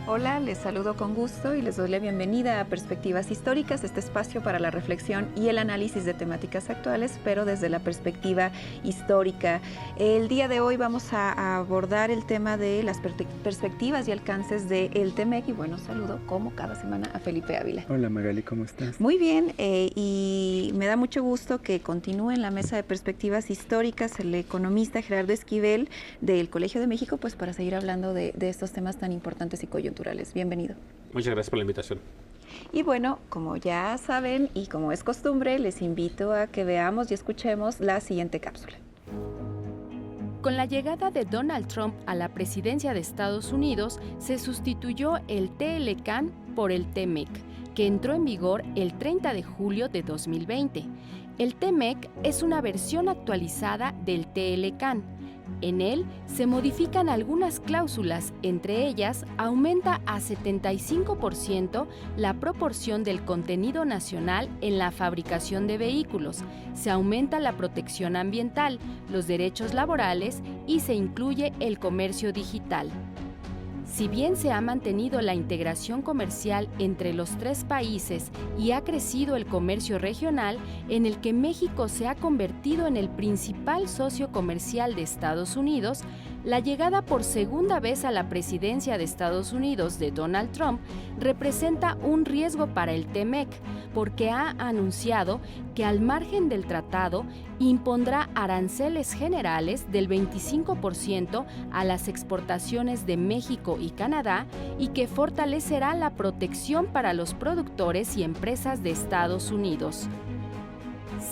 Hola, les saludo con gusto y les doy la bienvenida a Perspectivas Históricas, este espacio para la reflexión y el análisis de temáticas actuales, pero desde la perspectiva histórica. El día de hoy vamos a abordar el tema de las perspectivas y alcances del TEMEC y bueno, saludo como cada semana a Felipe Ávila. Hola Magali, ¿cómo estás? Muy bien, y me da mucho gusto que continúe en la mesa de Perspectivas Históricas el economista Gerardo Esquivel del Colegio de México, pues para seguir hablando de estos temas tan importantes y coyunturales. Bienvenido. Muchas gracias por la invitación. Y bueno, como ya saben y como es costumbre, les invito a que veamos y escuchemos la siguiente cápsula. Con la llegada de Donald Trump a la presidencia de Estados Unidos, se sustituyó el TLCAN por el TEMEC, que entró en vigor el 30 de julio de 2020. El TEMEC es una versión actualizada del TLCAN. En él se modifican algunas cláusulas, entre ellas aumenta a 75% la proporción del contenido nacional en la fabricación de vehículos, se aumenta la protección ambiental, los derechos laborales y se incluye el comercio digital. Si bien se ha mantenido la integración comercial entre los tres países y ha crecido el comercio regional, en el que México se ha convertido en el principal socio comercial de Estados Unidos, la llegada por segunda vez a la presidencia de Estados Unidos de Donald Trump representa un riesgo para el TEMEC, porque ha anunciado que al margen del tratado impondrá aranceles generales del 25% a las exportaciones de México y Canadá y que fortalecerá la protección para los productores y empresas de Estados Unidos.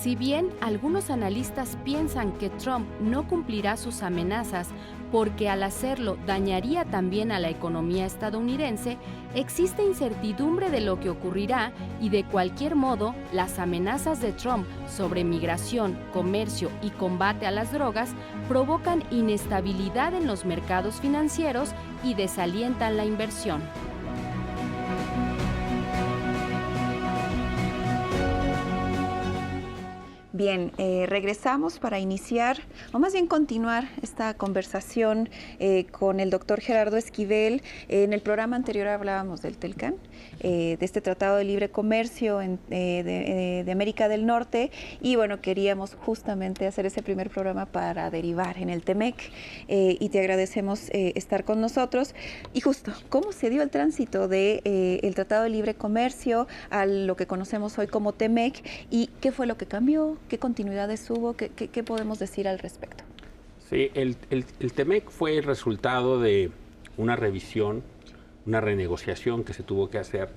Si bien algunos analistas piensan que Trump no cumplirá sus amenazas porque al hacerlo dañaría también a la economía estadounidense, existe incertidumbre de lo que ocurrirá y de cualquier modo, las amenazas de Trump sobre migración, comercio y combate a las drogas provocan inestabilidad en los mercados financieros y desalientan la inversión. Bien, regresamos para iniciar, o más bien continuar esta conversación con el doctor Gerardo Esquivel. En el programa anterior hablábamos del TELCAN, de este Tratado de Libre Comercio de América del Norte, y bueno, queríamos justamente hacer ese primer programa para derivar en el TEMEC, y te agradecemos estar con nosotros. Y justo, ¿cómo se dio el tránsito del Tratado de Libre Comercio a lo que conocemos hoy como TEMEC, y qué fue lo que cambió? ¿Qué continuidades hubo? ¿Qué podemos decir al respecto? Sí, el TEMEC fue el resultado de una revisión, una renegociación que se tuvo que hacer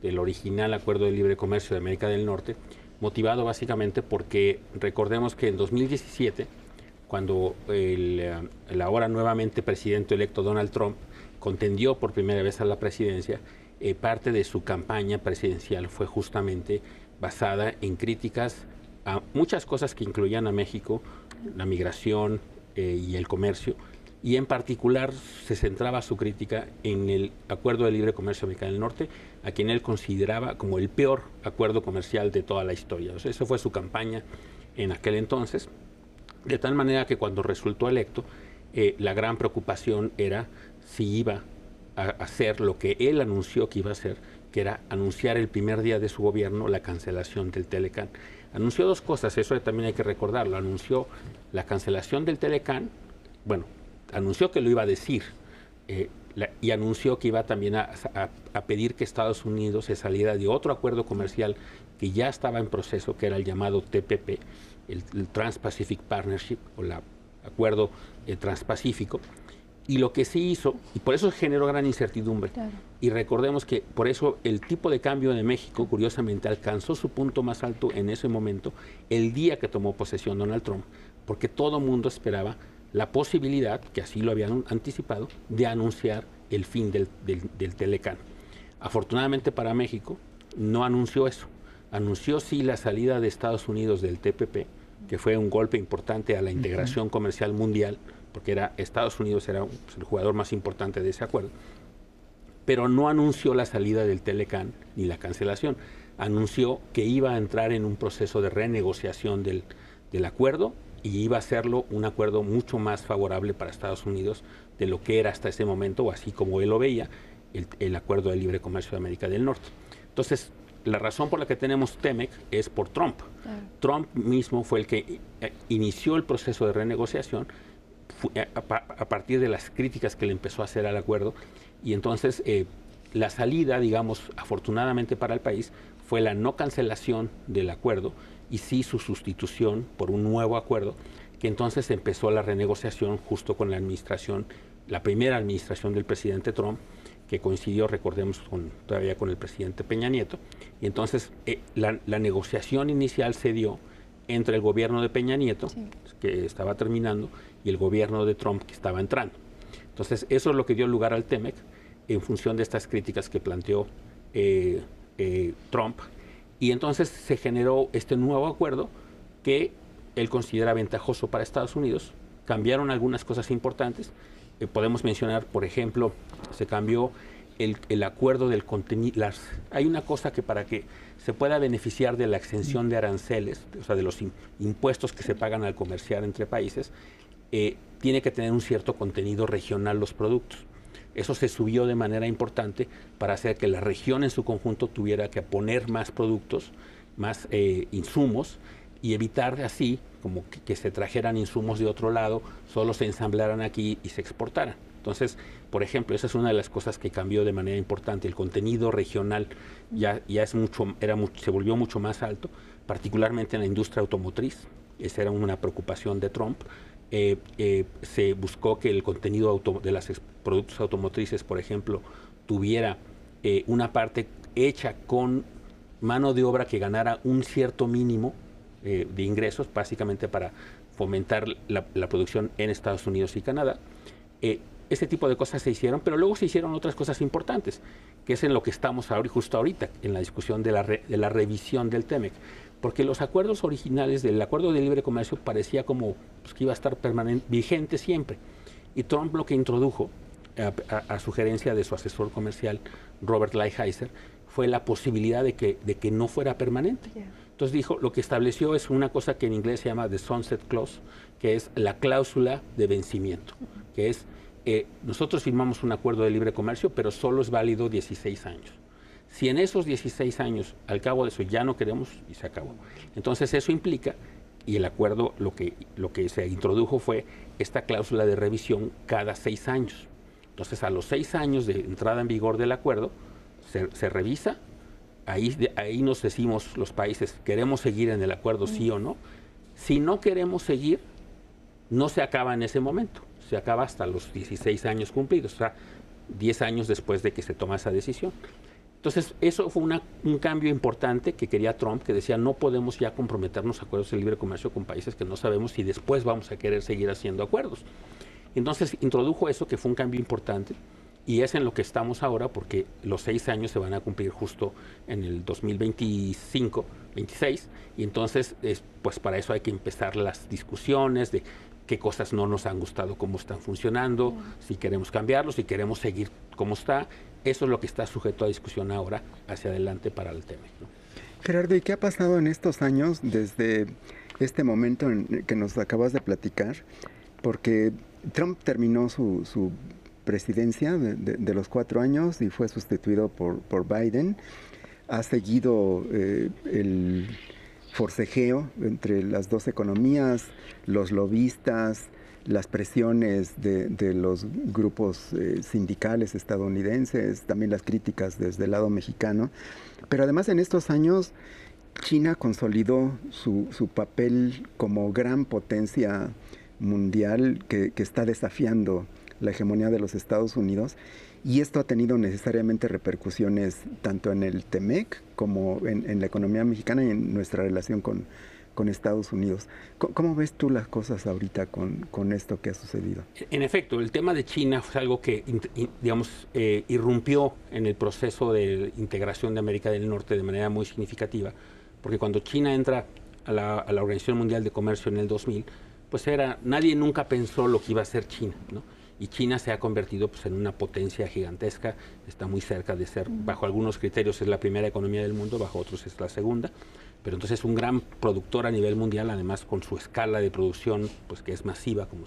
del original Acuerdo de Libre Comercio de América del Norte, motivado básicamente porque recordemos que en 2017, cuando el ahora nuevamente presidente electo Donald Trump contendió por primera vez a la presidencia, parte de su campaña presidencial fue justamente basada en críticas a muchas cosas que incluían a México, la migración y el comercio, y en particular se centraba su crítica en el Acuerdo de Libre Comercio América del Norte, a quien él consideraba como el peor acuerdo comercial de toda la historia. O sea, eso fue su campaña en aquel entonces, de tal manera que cuando resultó electo, la gran preocupación era si iba a hacer lo que él anunció que iba a hacer, que era anunciar el primer día de su gobierno la cancelación del TELCAN. Anunció dos cosas, eso también hay que recordarlo. Anunció la cancelación del TELCAN, bueno, anunció que lo iba a decir, y anunció que iba también a pedir que Estados Unidos se saliera de otro acuerdo comercial que ya estaba en proceso, que era el llamado TPP, el Trans-Pacific Partnership, o el Acuerdo Transpacífico. Y lo que sí hizo, y por eso generó gran incertidumbre, claro. Y recordemos que por eso el tipo de cambio de México, curiosamente, alcanzó su punto más alto en ese momento, el día que tomó posesión Donald Trump, porque todo mundo esperaba la posibilidad, que así lo habían anticipado, de anunciar el fin del TELCAN. Afortunadamente para México, no anunció eso. Anunció sí la salida de Estados Unidos del TPP, que fue un golpe importante a la integración comercial mundial, porque Estados Unidos era el jugador más importante de ese acuerdo, pero no anunció la salida del Telecan ni la cancelación. Anunció que iba a entrar en un proceso de renegociación del acuerdo y iba a hacerlo un acuerdo mucho más favorable para Estados Unidos de lo que era hasta ese momento, o así como él lo veía, el Acuerdo de Libre Comercio de América del Norte. Entonces, la razón por la que tenemos TEMEC es por Trump. Claro. Trump mismo fue el que inició el proceso de renegociación a partir de las críticas que le empezó a hacer al acuerdo, y entonces la salida, digamos, afortunadamente para el país, fue la no cancelación del acuerdo y sí su sustitución por un nuevo acuerdo, que entonces empezó la renegociación justo con la administración, la primera administración del presidente Trump, que coincidió, recordemos, todavía con el presidente Peña Nieto. Y entonces la negociación inicial se dio entre el gobierno de Peña Nieto, sí, que estaba terminando, y el gobierno de Trump, que estaba entrando. Entonces, eso es lo que dio lugar al TEMEC, en función de estas críticas que planteó Trump. Y entonces se generó este nuevo acuerdo que él considera ventajoso para Estados Unidos. Cambiaron algunas cosas importantes. Podemos mencionar, por ejemplo, se cambió el acuerdo del contenido. Hay una cosa que para que se pueda beneficiar de la exención de aranceles, o sea, de los impuestos que se pagan al comerciar entre países, tiene que tener un cierto contenido regional los productos. Eso se subió de manera importante para hacer que la región en su conjunto tuviera que poner más productos, más insumos, y evitar así como que se trajeran insumos de otro lado, solo se ensamblaran aquí y se exportaran. Entonces, por ejemplo, esa es una de las cosas que cambió de manera importante. El contenido regional ya se volvió mucho más alto, particularmente en la industria automotriz. Esa era una preocupación de Trump. Se buscó que el contenido de los productos automotrices, por ejemplo, tuviera una parte hecha con mano de obra que ganara un cierto mínimo de ingresos, básicamente para fomentar la producción en Estados Unidos y Canadá. Ese tipo de cosas se hicieron, pero luego se hicieron otras cosas importantes, que es en lo que estamos justo ahorita, en la discusión de la revisión del TEMEC. Porque los acuerdos originales del Acuerdo de Libre Comercio parecía como que iba a estar vigente siempre. Y Trump lo que introdujo, a sugerencia de su asesor comercial, Robert Lighthizer, fue la posibilidad de que no fuera permanente. Yeah. Entonces dijo, lo que estableció es una cosa que en inglés se llama the sunset clause, que es la cláusula de vencimiento, que es, nosotros firmamos un acuerdo de libre comercio, pero solo es válido 16 años. Si en esos 16 años, al cabo de eso, ya no queremos, y se acabó. Entonces eso implica, y el acuerdo lo que se introdujo fue esta cláusula de revisión cada 6 años. Entonces a los 6 años de entrada en vigor del acuerdo, se revisa. Ahí nos decimos los países, ¿queremos seguir en el acuerdo sí o no? Si no queremos seguir, no se acaba en ese momento, se acaba hasta los 16 años cumplidos, o sea, 10 años después de que se toma esa decisión. Entonces, eso fue un cambio importante que quería Trump, que decía, no podemos ya comprometernos a acuerdos de libre comercio con países que no sabemos si después vamos a querer seguir haciendo acuerdos. Entonces, introdujo eso, que fue un cambio importante. Y es en lo que estamos ahora, porque los 6 años se van a cumplir justo en el 2025, 26, y entonces, pues para eso hay que empezar las discusiones de qué cosas no nos han gustado, cómo están funcionando, si queremos cambiarlos, si queremos seguir como está. Eso es lo que está sujeto a discusión ahora hacia adelante para el tema, ¿no? Gerardo, ¿y qué ha pasado en estos años desde este momento en que nos acabas de platicar? Porque Trump terminó su presidencia de los 4 años y fue sustituido por Biden. Ha seguido el forcejeo entre las dos economías, los lobistas, las presiones de los grupos sindicales estadounidenses, también las críticas desde el lado mexicano. Pero además en estos años China consolidó su papel como gran potencia mundial que está desafiando la hegemonía de los Estados Unidos, y esto ha tenido necesariamente repercusiones tanto en el TEMEC como en la economía mexicana y en nuestra relación con con Estados Unidos. ¿Cómo ves tú las cosas ahorita con esto que ha sucedido? En efecto, el tema de China fue algo que, digamos, irrumpió en el proceso de integración de América del Norte de manera muy significativa, porque cuando China entra a la Organización Mundial de Comercio en el 2000, pues nadie nunca pensó lo que iba a ser China, ¿no? Y China se ha convertido pues, en una potencia gigantesca, está muy cerca de ser, bajo algunos criterios es la primera economía del mundo, bajo otros es la segunda, pero entonces es un gran productor a nivel mundial, además con su escala de producción, pues que es masiva, como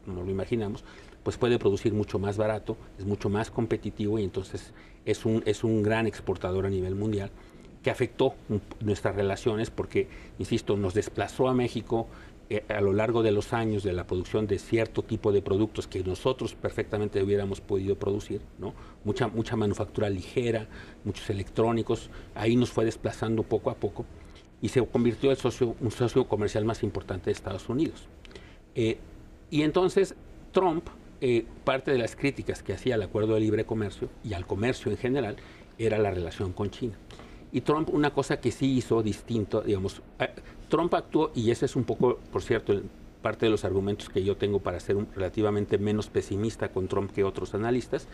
nos lo imaginamos, pues puede producir mucho más barato, es mucho más competitivo y entonces es un gran exportador a nivel mundial, que afectó nuestras relaciones porque, insisto, nos desplazó a México a lo largo de los años de la producción de cierto tipo de productos que nosotros perfectamente hubiéramos podido producir, ¿no? Mucha manufactura ligera, muchos electrónicos, ahí nos fue desplazando poco a poco y se convirtió en un socio comercial más importante de Estados Unidos. Y entonces Trump, parte de las críticas que hacía al acuerdo de libre comercio y al comercio en general, era la relación con China. Y Trump, una cosa que sí hizo distinto, digamos, Trump actuó, y ese es un poco, por cierto, parte de los argumentos que yo tengo para ser relativamente menos pesimista con Trump que otros analistas,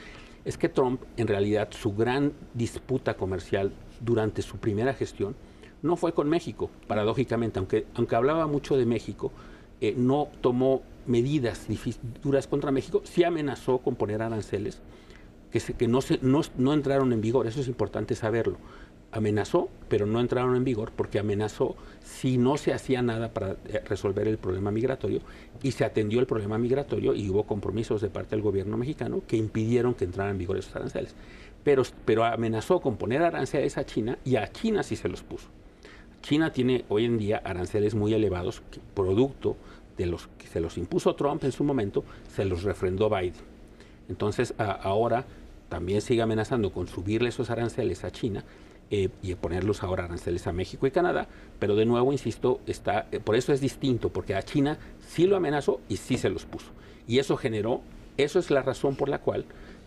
es que Trump, en realidad, su gran disputa comercial durante su primera gestión no fue con México, paradójicamente, aunque hablaba mucho de México, no tomó medidas duras contra México, sí amenazó con poner aranceles que no entraron en vigor, eso es importante saberlo. Amenazó, pero no entraron en vigor porque amenazó si no se hacía nada para resolver el problema migratorio y se atendió el problema migratorio y hubo compromisos de parte del gobierno mexicano que impidieron que entraran en vigor esos aranceles. Pero amenazó con poner aranceles a China y a China sí se los puso. China tiene hoy en día aranceles muy elevados, producto de los que se los impuso Trump en su momento, se los refrendó Biden. Entonces ahora también sigue amenazando con subirle esos aranceles a China y ponerlos ahora aranceles a México y Canadá, pero de nuevo, insisto, por eso es distinto, porque a China sí lo amenazó y sí se los puso. Y eso es la razón por la cual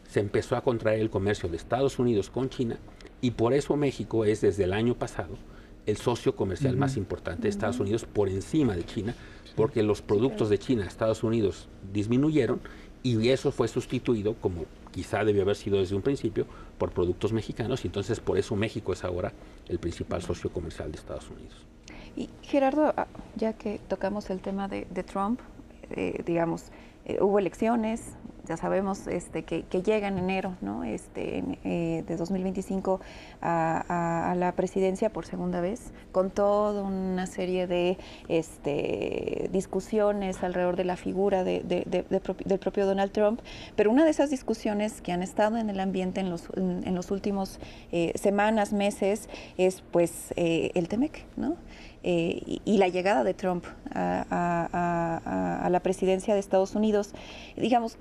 se empezó a contraer el comercio de Estados Unidos con China, y por eso México es desde el año pasado el socio comercial más importante de Estados Unidos por encima de China, porque los productos de China a Estados Unidos disminuyeron y eso fue sustituido, como quizá debió haber sido desde un principio, por productos mexicanos, y entonces por eso México es ahora el principal socio comercial de Estados Unidos. Y Gerardo, ya que tocamos el tema de Trump, digamos, hubo elecciones, ya sabemos que llega en enero, ¿no? De 2025 a la presidencia por segunda vez, con toda una serie de discusiones alrededor de la figura del propio Donald Trump, pero una de esas discusiones que han estado en el ambiente en los últimos semanas, meses, es pues el TEMEC, ¿no? Y la llegada de Trump a la presidencia de Estados Unidos. Digamos,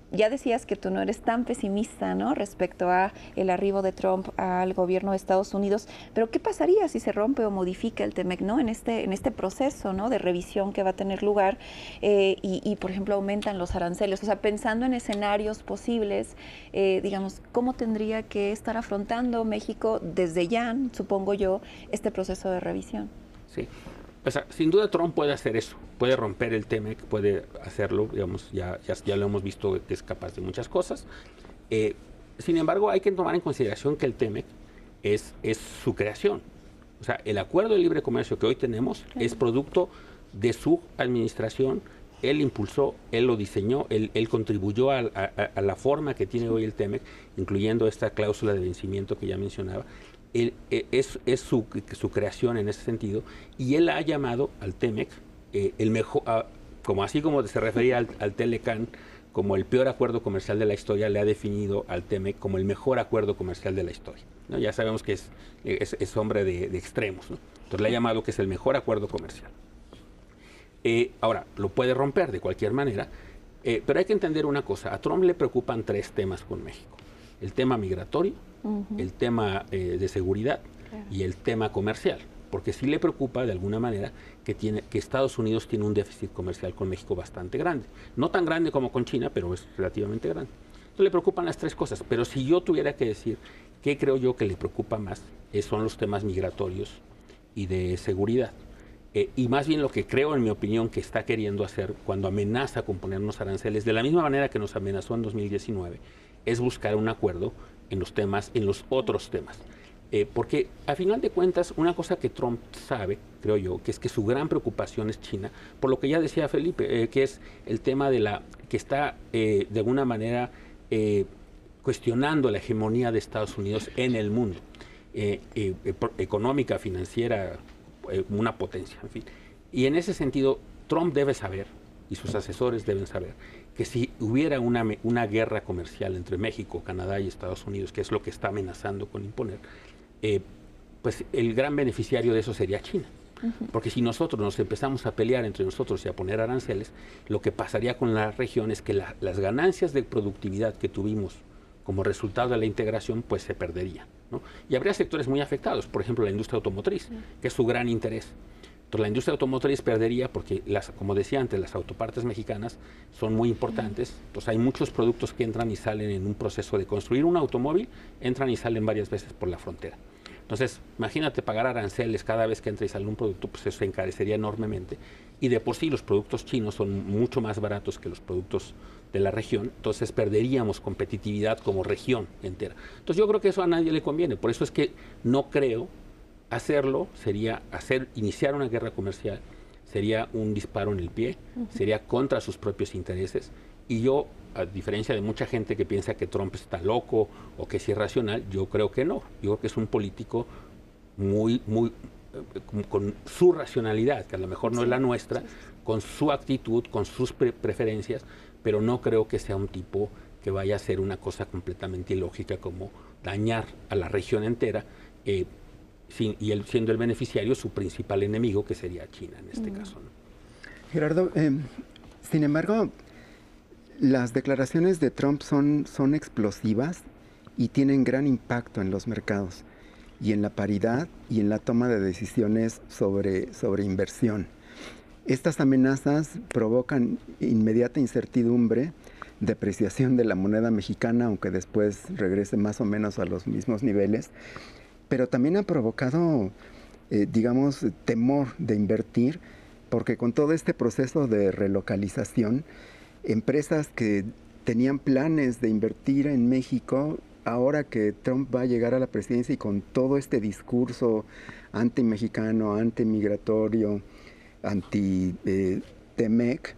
ya decías que tú no eres tan pesimista, ¿no?, respecto a el arribo de Trump al gobierno de Estados Unidos, pero ¿qué pasaría si se rompe o modifica el TEMEC, ¿no?, en este proceso, ¿no?, de revisión que va a tener lugar y por ejemplo, aumentan los aranceles? O sea, pensando en escenarios posibles, digamos, ¿cómo tendría que estar afrontando México desde ya, supongo yo, este proceso de revisión? Sí. O sea, sin duda Trump puede hacer eso, puede romper el TEMEC, puede hacerlo, digamos, ya lo hemos visto que es capaz de muchas cosas. Sin embargo, hay que tomar en consideración que el TEMEC es su creación. O sea, el acuerdo de libre comercio que hoy tenemos es producto de su administración. Él impulsó, él lo diseñó, él contribuyó a la forma que tiene hoy el TEMEC, incluyendo esta cláusula de vencimiento que ya mencionaba. Es su creación en ese sentido, y él ha llamado al TEMEC el mejor, así como se refería al TELECAN como el peor acuerdo comercial de la historia, le ha definido al TEMEC como el mejor acuerdo comercial de la historia, ¿no? Ya sabemos que es hombre de extremos, ¿no? Entonces le ha llamado que es el mejor acuerdo comercial. Ahora, lo puede romper de cualquier manera, pero hay que entender una cosa: a Trump le preocupan 3 temas con México: el tema migratorio, el tema de seguridad y el tema comercial, porque sí le preocupa de alguna manera que Estados Unidos tiene un déficit comercial con México bastante grande, no tan grande como con China, pero es relativamente grande. Entonces le preocupan las 3 cosas, pero si yo tuviera que decir qué creo yo que le preocupa más, son los temas migratorios y de seguridad. y más bien lo que creo, en mi opinión, que está queriendo hacer cuando amenaza con ponernos aranceles, de la misma manera que nos amenazó en 2019, es buscar un acuerdo en los otros temas. Porque a final de cuentas, una cosa que Trump sabe, creo yo, que es que su gran preocupación es China, por lo que ya decía Felipe, que es el tema que está de alguna manera cuestionando la hegemonía de Estados Unidos en el mundo, económica, financiera, una potencia, en fin. Y en ese sentido, Trump debe saber, y sus asesores deben saber, que si hubiera una guerra comercial entre México, Canadá y Estados Unidos, que es lo que está amenazando con imponer, pues el gran beneficiario de eso sería China. Porque si nosotros nos empezamos a pelear entre nosotros y a poner aranceles, lo que pasaría con la región es que las ganancias de productividad que tuvimos como resultado de la integración, pues se perderían, ¿no? Y habría sectores muy afectados, por ejemplo la industria automotriz, que es su gran interés. Entonces la industria automotriz perdería porque, como decía antes, las autopartes mexicanas son muy importantes. Entonces hay muchos productos que entran y salen en un proceso de construir un automóvil, entran y salen varias veces por la frontera. Entonces, imagínate pagar aranceles cada vez que entra y sale un producto, pues eso se encarecería enormemente. Y de por sí los productos chinos son mucho más baratos que los productos de la región, entonces perderíamos competitividad como región entera. Entonces yo creo que eso a nadie le conviene. Por eso es que no creo hacerlo, sería iniciar una guerra comercial, sería un disparo en el pie, sería contra sus propios intereses. Y yo, a diferencia de mucha gente que piensa que Trump está loco o que es irracional, yo creo que no. Yo creo que es un político con su racionalidad, que a lo mejor no es la nuestra, con su actitud, con sus preferencias, pero no creo que sea un tipo que vaya a hacer una cosa completamente ilógica como dañar a la región entera, y él siendo el beneficiario, su principal enemigo, que sería China en este caso, ¿no? Gerardo, sin embargo, las declaraciones de Trump son explosivas y tienen gran impacto en los mercados y en la paridad y en la toma de decisiones sobre inversión. Estas amenazas provocan inmediata incertidumbre, depreciación de la moneda mexicana, aunque después regrese más o menos a los mismos niveles, pero también ha provocado, digamos, temor de invertir, porque con todo este proceso de relocalización, empresas que tenían planes de invertir en México, ahora que Trump va a llegar a la presidencia y con todo este discurso anti-mexicano, anti-migratorio, anti-TEMEC,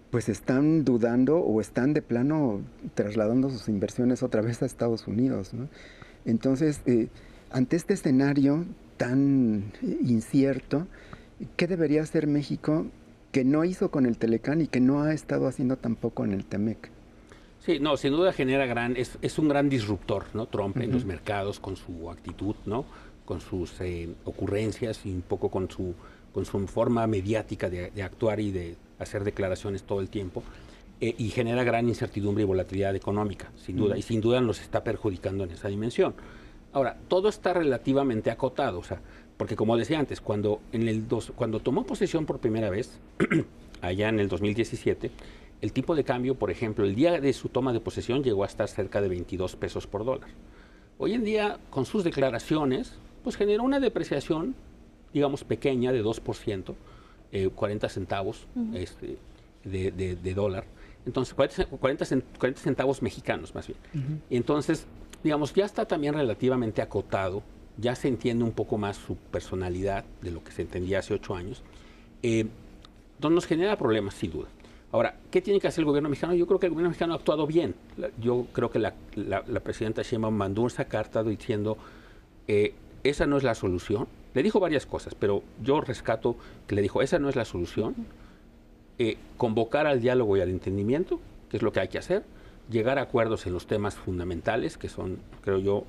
pues están dudando o están de plano trasladando sus inversiones otra vez a Estados Unidos, ¿no? Entonces, ante este escenario tan incierto, ¿qué debería hacer México que no hizo con el Telecán y que no ha estado haciendo tampoco en el TEMEC? Sí, no, sin duda es un gran disruptor, ¿no? Trump en los mercados con su actitud, ¿no? Con sus ocurrencias y un poco con su forma mediática de actuar y de hacer declaraciones todo el tiempo, y genera gran incertidumbre y volatilidad económica, sin duda, y sin duda nos está perjudicando en esa dimensión. Ahora, todo está relativamente acotado, o sea, porque como decía antes, cuando tomó posesión por primera vez, allá en el 2017, el tipo de cambio, por ejemplo, el día de su toma de posesión llegó a estar cerca de 22 pesos por dólar. Hoy en día, con sus declaraciones, pues generó una depreciación, digamos, pequeña de 2%, 40 centavos de dólar. Entonces, 40 centavos mexicanos, más bien. Entonces, digamos, ya está también relativamente acotado, ya se entiende un poco más su personalidad de lo que se entendía hace 8 años, entonces nos genera problemas, sin duda. Ahora, ¿qué tiene que hacer el gobierno mexicano? Yo creo que el gobierno mexicano ha actuado bien. Yo creo que la presidenta Sheinbaum mandó esa carta diciendo, esa no es la solución. Le dijo varias cosas, pero yo rescato que le dijo, esa no es la solución. Convocar al diálogo y al entendimiento, que es lo que hay que hacer, llegar a acuerdos en los temas fundamentales, que son, creo yo,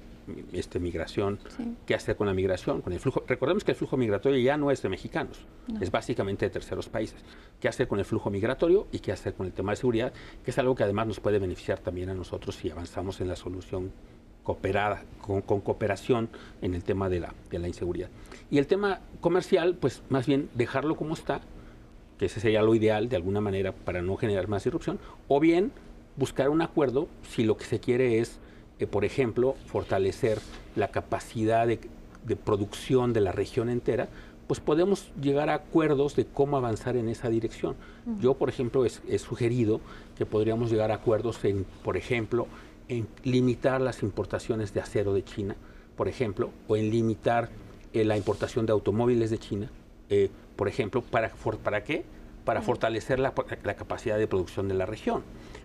migración, qué hacer con la migración, con el flujo. Recordemos que el flujo migratorio ya no es de mexicanos, es básicamente de terceros países. ¿Qué hacer con el flujo migratorio y qué hacer con el tema de seguridad? Que es algo que además nos puede beneficiar también a nosotros si avanzamos en la solución cooperada, con cooperación en el tema de la inseguridad. Y el tema comercial, pues más bien dejarlo como está, que ese sería lo ideal de alguna manera para no generar más disrupción, o bien buscar un acuerdo si lo que se quiere es, por ejemplo, fortalecer la capacidad de producción de la región entera, pues podemos llegar a acuerdos de cómo avanzar en esa dirección. Yo, por ejemplo, he sugerido que podríamos llegar a acuerdos en, por ejemplo, en limitar las importaciones de acero de China, por ejemplo, o en limitar la importación de automóviles de China, por ejemplo, ¿para qué? Para fortalecer la capacidad de producción de la región.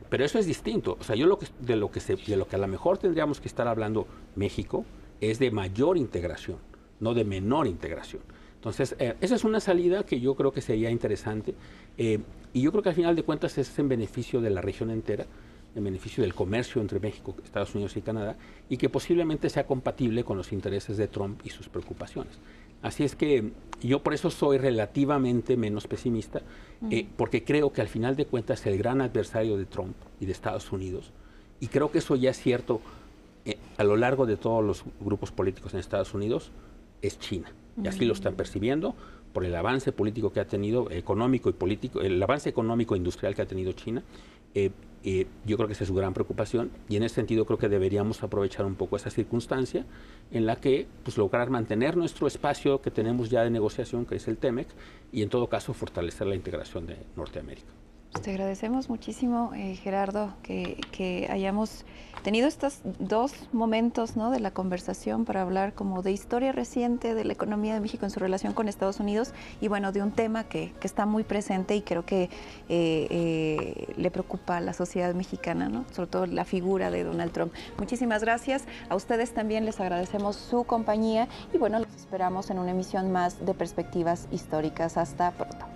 Pero eso es distinto. O sea, yo de lo que a lo mejor tendríamos que estar hablando México es de mayor integración, no de menor integración. Entonces, esa es una salida que yo creo que sería interesante y yo creo que al final de cuentas es en beneficio de la región entera, en beneficio del comercio entre México, Estados Unidos y Canadá, y que posiblemente sea compatible con los intereses de Trump y sus preocupaciones. Así es que yo por eso soy relativamente menos pesimista, porque creo que al final de cuentas el gran adversario de Trump y de Estados Unidos, y creo que eso ya es cierto a lo largo de todos los grupos políticos en Estados Unidos, es China. Y así lo están percibiendo por el avance político que ha tenido, económico y político, el avance económico e industrial que ha tenido China. Yo creo que esa es su gran preocupación y en ese sentido creo que deberíamos aprovechar un poco esa circunstancia en la que pues, lograr mantener nuestro espacio que tenemos ya de negociación, que es el TEMEC, y en todo caso fortalecer la integración de Norteamérica. Pues te agradecemos muchísimo, Gerardo, que hayamos tenido estos dos momentos, ¿no?, de la conversación para hablar como de historia reciente de la economía de México en su relación con Estados Unidos y bueno, de un tema que está muy presente y creo que le preocupa a la sociedad mexicana, ¿no?, sobre todo la figura de Donald Trump. Muchísimas gracias. A ustedes también les agradecemos su compañía y bueno, los esperamos en una emisión más de Perspectivas Históricas. Hasta pronto.